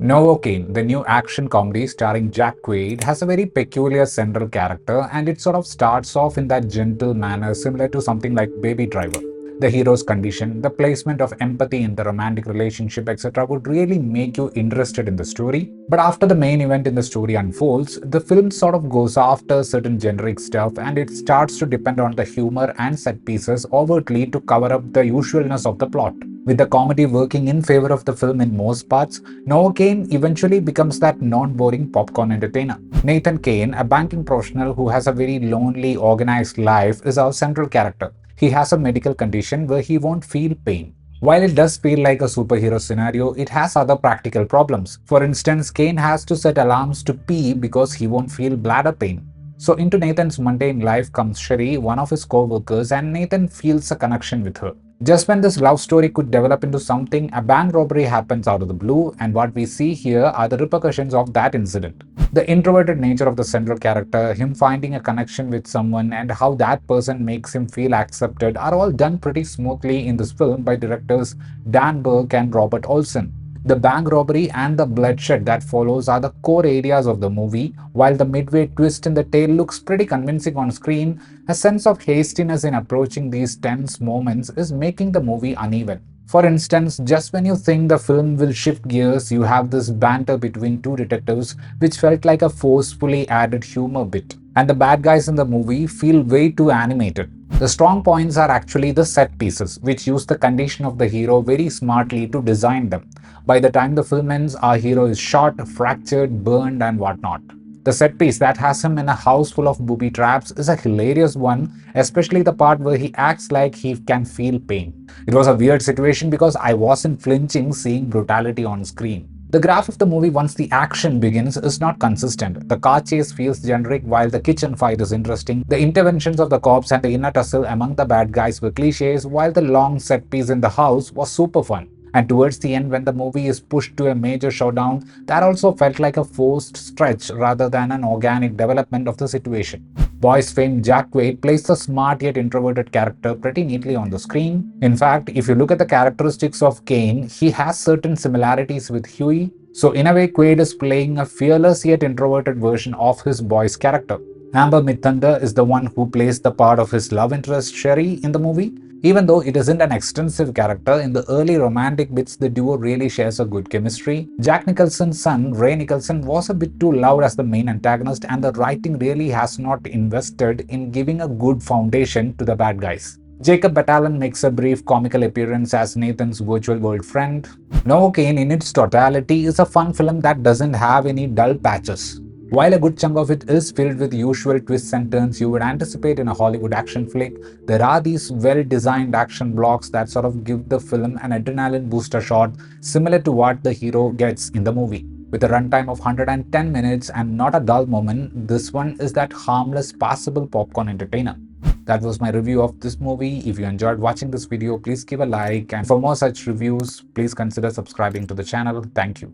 Novocaine, the new action comedy starring Jack Quaid, has a very peculiar central character, and it sort of starts off in that gentle manner similar to something like Baby Driver. The hero's condition, the placement of empathy in the romantic relationship, etc., would really make you interested in the story. But after the main event in the story unfolds, the film sort of goes after certain generic stuff and it starts to depend on the humor and set pieces overtly to cover up the usualness of the plot. With the comedy working in favor of the film in most parts, Novocaine eventually becomes that non-boring popcorn entertainer. Nathan Caine, a banking professional who has a very lonely, organized life, is our central character. He has a medical condition where he won't feel pain. While it does feel like a superhero scenario, it has other practical problems. For instance, Caine has to set alarms to pee because he won't feel bladder pain. So into Nathan's mundane life comes Sherry, one of his co-workers, and Nathan feels a connection with her. Just when this love story could develop into something, a bank robbery happens out of the blue, and what we see here are the repercussions of that incident. The introverted nature of the central character, him finding a connection with someone, and how that person makes him feel accepted are all done pretty smoothly in this film by directors Dan Berk and Robert Olsen. The bank robbery and the bloodshed that follows are the core areas of the movie, while the midway twist in the tale looks pretty convincing on screen. A sense of hastiness in approaching these tense moments is making the movie uneven. For instance, just when you think the film will shift gears, you have this banter between two detectives, which felt like a forcefully added humor bit. And the bad guys in the movie feel way too animated. The strong points are actually the set pieces, which use the condition of the hero very smartly to design them. By the time the film ends, our hero is shot, fractured, burned, and whatnot. The set piece that has him in a house full of booby traps is a hilarious one, especially the part where he acts like he can feel pain. It was a weird situation because I wasn't flinching seeing brutality on screen. The graph of the movie once the action begins is not consistent. The car chase feels generic while the kitchen fight is interesting. The interventions of the cops and the inner tussle among the bad guys were cliches, while the long set piece in the house was super fun. And towards the end, when the movie is pushed to a major showdown, that also felt like a forced stretch rather than an organic development of the situation. Boys fame Jack Quaid plays the smart yet introverted character pretty neatly on the screen. In fact, if you look at the characteristics of Caine, he has certain similarities with Huey. So in a way, Quaid is playing a fearless yet introverted version of his boy's character. Amber Midthunder is the one who plays the part of his love interest Sherry in the movie. Even though it isn't an extensive character, in the early romantic bits the duo really shares a good chemistry. Jack Nicholson's son, Ray Nicholson, was a bit too loud as the main antagonist, and the writing really has not invested in giving a good foundation to the bad guys. Jacob Batalon makes a brief comical appearance as Nathan's virtual world friend. Novocaine in its totality is a fun film that doesn't have any dull patches. While a good chunk of it is filled with usual twists and turns you would anticipate in a Hollywood action flick, there are these well-designed action blocks that sort of give the film an adrenaline booster shot similar to what the hero gets in the movie. With a runtime of 110 minutes and not a dull moment, this one is that harmless, passable popcorn entertainer. That was my review of this movie. If you enjoyed watching this video, please give a like, and for more such reviews, please consider subscribing to the channel. Thank you.